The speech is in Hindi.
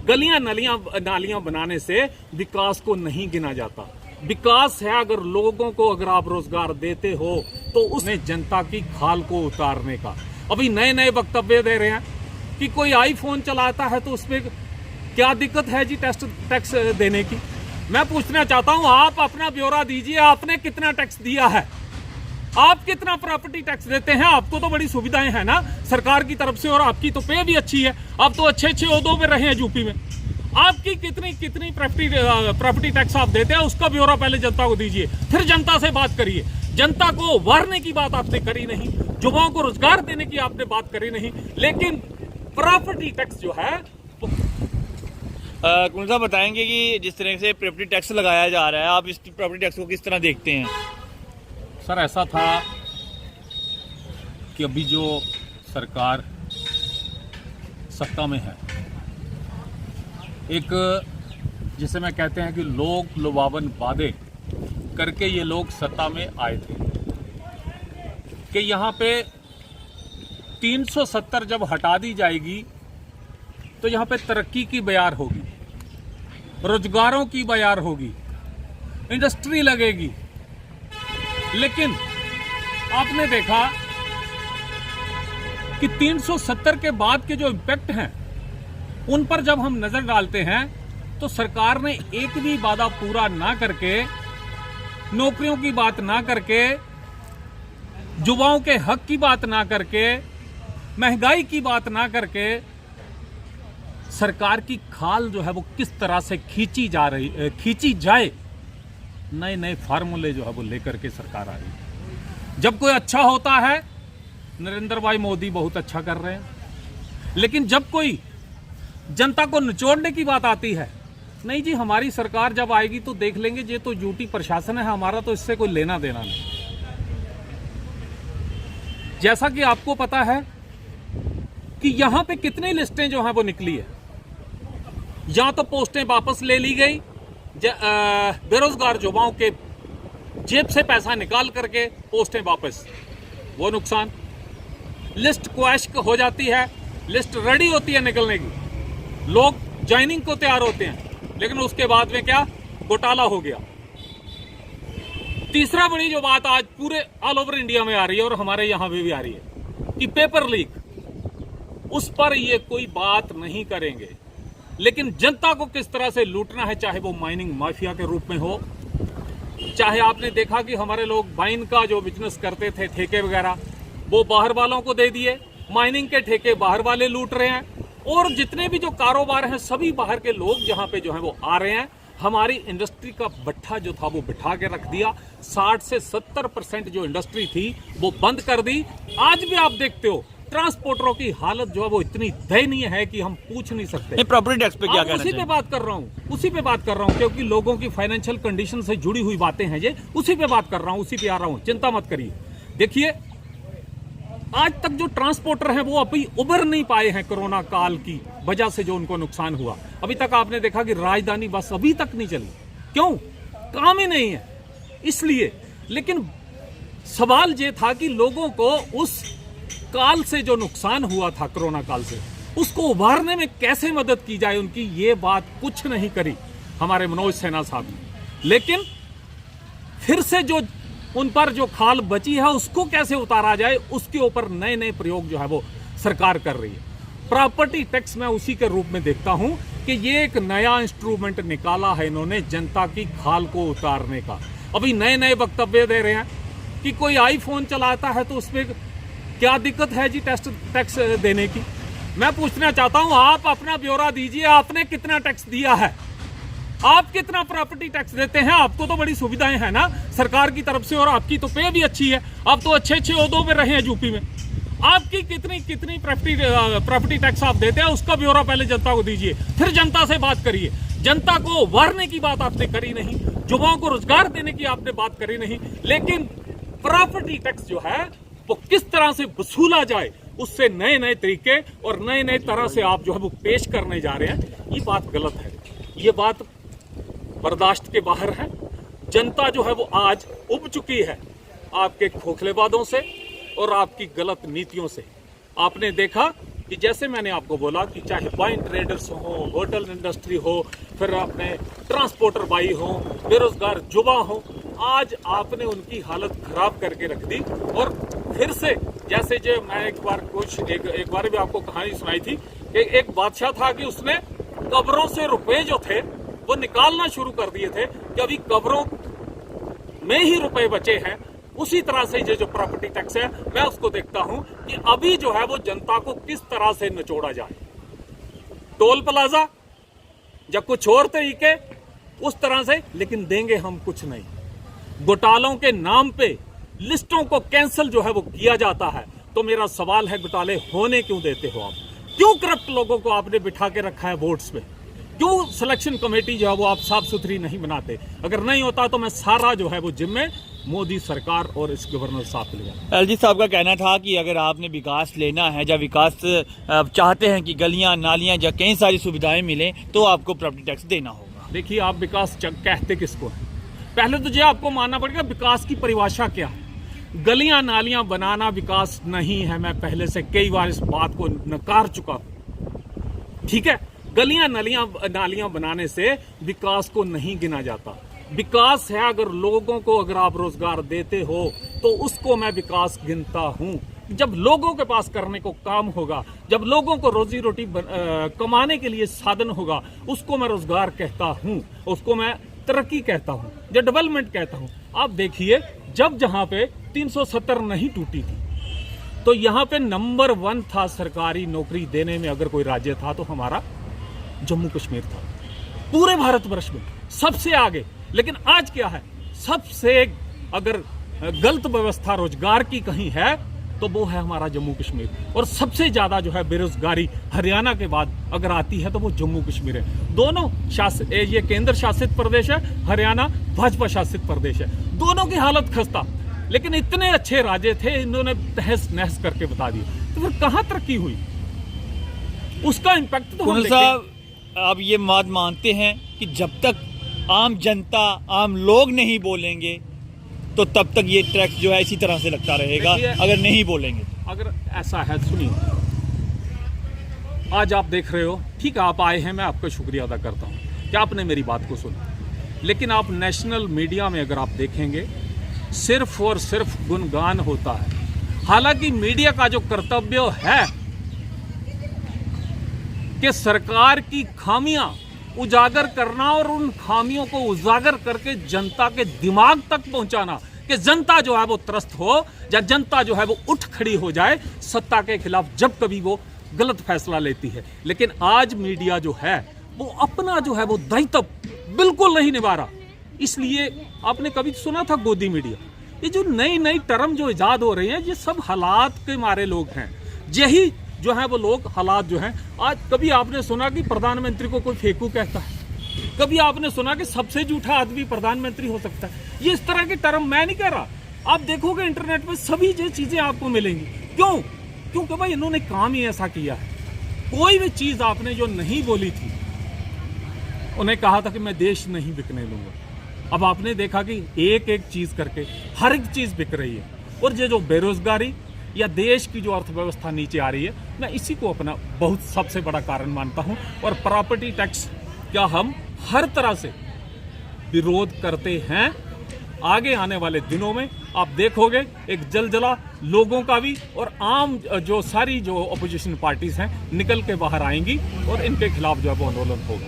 गलियां नालियां बनाने से विकास को नहीं गिना जाता। विकास है अगर लोगों को अगर आप रोजगार देते हो तो उसने जनता की खाल को उतारने का। अभी नए नए वक्तव्य दे रहे हैं कि कोई आईफोन चलाता है तो उसमें क्या दिक्कत है जी टैक्स देने की। मैं पूछना चाहता हूं, आप अपना ब्यौरा दीजिए, आपने कितना टैक्स दिया है, आप कितना प्रॉपर्टी टैक्स देते हैं। आपको तो बड़ी सुविधाएं हैं ना सरकार की तरफ से, और आपकी तो पे भी अच्छी है, आप तो अच्छे ओहदों पे रहे हैं यूपी में। आपकी कितनी प्रॉपर्टी टैक्स आप देते हैं, उसका ब्यौरा पहले जनता को दीजिए, फिर जनता से बात करिए। जनता को वारने की बात आपने करी नहीं, युवाओं को रोजगार देने की आपने बात करी नहीं, लेकिन प्रॉपर्टी टैक्स जो है कौन सा बताएंगे कि जिस तरह से प्रॉपर्टी टैक्स लगाया जा रहा है, आप इस प्रॉपर्टी टैक्स को किस तरह देखते हैं? सर ऐसा था कि अभी जो सरकार सत्ता में है, एक जिसे मैं कहते हैं कि लोक लुभावन वादे करके ये लोग सत्ता में आए थे कि यहाँ पे 370 जब हटा दी जाएगी तो यहाँ पे तरक्की की बयार होगी, रोजगारों की बयार होगी, इंडस्ट्री लगेगी। लेकिन आपने देखा कि 370 के बाद के जो इम्पैक्ट हैं उन पर जब हम नजर डालते हैं तो सरकार ने एक भी वादा पूरा ना करके, नौकरियों की बात ना करके, युवाओं के हक की बात ना करके, महंगाई की बात ना करके, सरकार की खाल जो है वो किस तरह से खींची जाए, नए नए फार्मूले जो है वो लेकर के सरकार आ रही है। जब कोई अच्छा होता है, नरेंद्र भाई मोदी बहुत अच्छा कर रहे हैं, लेकिन जब कोई जनता को निचोड़ने की बात आती है, नहीं जी हमारी सरकार जब आएगी तो देख लेंगे, ये तो यूटी प्रशासन है हमारा, तो इससे कोई लेना देना नहीं। जैसा कि आपको पता है कि यहां पे कितनी लिस्टें जो हैं वो निकली है, या तो पोस्टें वापस ले ली गई, बेरोजगार युवाओं के जेब से पैसा निकाल करके पोस्टें वापस, वो नुकसान। लिस्ट क्वैश हो जाती है, लिस्ट रेडी होती है निकलने की, लोग ज्वाइनिंग को तैयार होते हैं, लेकिन उसके बाद में क्या घोटाला हो गया। तीसरा बड़ी जो बात आज पूरे ऑल ओवर इंडिया में आ रही है और हमारे यहां भी आ रही है कि पेपर लीक, उस पर ये कोई बात नहीं करेंगे, लेकिन जनता को किस तरह से लूटना है, चाहे वो माइनिंग माफिया के रूप में हो, चाहे आपने देखा कि हमारे लोग माइन का जो बिजनेस करते थे, ठेके वगैरह, वो बाहर वालों को दे दिए, माइनिंग के ठेके बाहर वाले लूट रहे हैं, और जितने भी जो कारोबार हैं सभी बाहर के लोग जहां पे जो है वो आ रहे हैं। हमारी इंडस्ट्री का भट्ठा जो था वो बिठा के रख दिया, 60 से 70% जो इंडस्ट्री थी वो बंद कर दी। आज भी आप देखते हो ट्रांसपोर्टरों की हालत जो है वो इतनी दयनीय है कि हम पूछ नहीं सकते। प्रॉपर्टी टैक्स पे क्या कहना उसी पे बात कर रहा हूँ, क्योंकि लोगों की फाइनेंशियल कंडीशन से जुड़ी हुई बातें हैं, ये उसी पे बात कर रहा हूँ, उसी पे आ रहा हूँ, चिंता मत करिए। देखिए आज तक जो ट्रांसपोर्टर हैं वो अभी उबर नहीं पाए हैं कोरोना काल की वजह से जो उनको नुकसान हुआ। अभी तक आपने देखा कि राजधानी बस अभी तक नहीं चली, क्यों? काम ही नहीं है इसलिए। लेकिन सवाल ये था कि लोगों को उस काल से जो नुकसान हुआ था कोरोना काल से, उसको उभारने में कैसे मदद की जाए, उनकी ये बात कुछ नहीं करी हमारे मनोज सिन्हा साहब ने। लेकिन फिर से जो उन पर जो खाल बची है उसको कैसे उतारा जाए, उसके ऊपर नए नए प्रयोग जो है वो सरकार कर रही है। प्रॉपर्टी टैक्स मैं उसी के रूप में देखता हूं कि ये एक नया इंस्ट्रूमेंट निकाला है इन्होंने जनता की खाल को उतारने का। अभी नए नए वक्तव्य दे रहे हैं कि कोई आईफोन चलाता है तो उसमें क्या दिक्कत है जी टैक्स देने की। मैं पूछना चाहता हूं, आप अपना ब्यौरा दीजिए, आपने कितना टैक्स दिया है, आप कितना प्रॉपर्टी टैक्स देते हैं। आपको तो बड़ी सुविधाएं हैं ना सरकार की तरफ से, और आपकी तो पे भी अच्छी है, आप तो अच्छे ओहदों पे रहे हैं यूपी में। आपकी कितनी प्रॉपर्टी टैक्स आप देते हैं, उसका ब्यौरा पहले जनता को दीजिए, फिर जनता से बात करिए। जनता को वारने की बात आपने करी नहीं, युवाओं को रोजगार देने की आपने बात करी नहीं, लेकिन प्रॉपर्टी टैक्स जो है वो किस तरह से वसूला जाए, उससे नए नए तरीके और नए नए तरह से आप जो है वो पेश करने जा रहे हैं। ये बात गलत है, ये बात बर्दाश्त के बाहर है। जनता जो है वो आज उब चुकी है आपके खोखले वादों से और आपकी गलत नीतियों से। आपने देखा कि जैसे मैंने आपको बोला कि चाहे वाइन ट्रेडर्स हो, होटल इंडस्ट्री हो, फिर अपने ट्रांसपोर्टर भाई हो, बेरोजगार युवा हो, आज आपने उनकी हालत खराब करके रख दी। और फिर से जैसे जो मैं एक बार भी आपको कहानी सुनाई थी कि एक बादशाह था कि उसने कब्रों से रुपए जो थे वो निकालना शुरू कर दिए थे कि अभी कब्रों में ही रुपए बचे हैं। उसी तरह से ये जो प्रॉपर्टी टैक्स है, मैं उसको देखता हूं कि अभी जो है वो जनता को किस तरह से निचोड़ा जाए। टोल प्लाजा या कुछ और तरीके उस तरह से, लेकिन देंगे हम कुछ नहीं। घोटालों के नाम पे लिस्टों को कैंसिल जो है वो किया जाता है। तो मेरा सवाल है, घोटाले होने क्यों देते हो आप? क्यों करप्ट लोगों को आपने बिठा के रखा है वोट्स पे? क्यों सिलेक्शन कमेटी जो है वो आप साफ सुथरी नहीं बनाते? अगर नहीं होता तो मैं सारा जो है वो जिम्मे मोदी सरकार और इस गवर्नर साहब के लिए। एलजी साहब का कहना था कि अगर आपने विकास लेना है या विकास चाहते हैं कि गलियां नालियां या कई सारी सुविधाएं मिलें तो आपको प्रॉपर्टी टैक्स देना होगा। देखिए, आप विकास कहते किसको है? पहले तो ये आपको मानना पड़ेगा विकास की परिभाषा क्या है। गलियां नालियां बनाना विकास नहीं है। मैं पहले से कई बार इस बात को नकार चुका हूं। ठीक है, गलियां नालियां बनाने से विकास को नहीं गिना जाता। विकास है अगर लोगों को अगर आप रोजगार देते हो तो उसको मैं विकास गिनता हूं। जब लोगों के पास करने को काम होगा, जब लोगों को रोजी रोटी कमाने के लिए साधन होगा, उसको मैं रोजगार कहता हूं, उसको मैं तरक्की कहता हूं, या डेवलपमेंट कहता हूं। आप देखिए, जब जहां पे 370 नहीं टूटी थी तो यहां पे नंबर 1 था सरकारी नौकरी देने में। अगर कोई राज्य था तो हमारा जम्मू कश्मीर था, पूरे भारतवर्ष में सबसे आगे। लेकिन आज क्या है? सबसे अगर गलत व्यवस्था रोजगार की कहीं है तो वो है हमारा जम्मू कश्मीर। और सबसे ज्यादा जो है बेरोजगारी हरियाणा के बाद अगर आती है तो वो जम्मू कश्मीर है। दोनों ये केंद्र शासित प्रदेश है, हरियाणा भाजपा शासित प्रदेश है। दोनों की हालत खस्ता, लेकिन इतने अच्छे राज्य थे, इन्होंने तहस नहस करके बता दिया। तो फिर कहां तरक्की हुई? उसका इम्पैक्ट तो कुनल साहब, आप ये बात मानते हैं कि जब तक आम जनता, आम लोग नहीं बोलेंगे तो तब तक ये टैक्स जो है इसी तरह से लगता रहेगा, अगर नहीं बोलेंगे? अगर ऐसा है, सुनिए, आज आप देख रहे हो, ठीक है, आप आए हैं, मैं आपका शुक्रिया अदा करता हूं कि आपने मेरी बात को सुना। लेकिन आप नेशनल मीडिया में अगर आप देखेंगे, सिर्फ और सिर्फ गुणगान होता है। हालांकि मीडिया का जो कर्तव्य है कि सरकार की खामियां उजागर करना और उन खामियों को उजागर करके जनता के दिमाग तक पहुंचाना, कि जनता जो है वो त्रस्त हो या जनता जो है वो उठ खड़ी हो जाए सत्ता के खिलाफ जब कभी वो गलत फैसला लेती है। लेकिन आज मीडिया जो है वो अपना जो है वो दायित्व बिल्कुल नहीं निभा रहा। इसलिए आपने कभी सुना था गोदी मीडिया? ये जो नई नई टर्म जो इजाद हो रही है, ये सब हालात के मारे लोग हैं। यही जो है वो लोग हालात जो हैं। आज कभी आपने सुना कि प्रधानमंत्री को कोई फेंकू कहता है? कभी आपने सुना कि सबसे झूठा आदमी प्रधानमंत्री हो सकता है? ये इस तरह के टर्म मैं नहीं कह रहा, आप देखोगे इंटरनेट पे सभी ये चीजें आपको मिलेंगी। क्यों? क्योंकि भाई इन्होंने काम ही ऐसा किया है। कोई भी चीज आपने जो नहीं बोली थी, उन्हें कहा था कि मैं देश नहीं बिकने दूंगा। अब आपने देखा कि एक एक चीज करके हर एक चीज बिक रही है। और ये जो बेरोजगारी या देश की जो अर्थव्यवस्था नीचे आ रही है, मैं इसी को अपना बहुत सबसे बड़ा कारण मानता हूं। और प्रॉपर्टी टैक्स का हम हर तरह से विरोध करते हैं। आगे आने वाले दिनों में आप देखोगे एक जलजला लोगों का भी, और आम जो सारी जो अपोजिशन पार्टीज हैं निकल के बाहर आएंगी और इनके खिलाफ जो है वो आंदोलन होगा।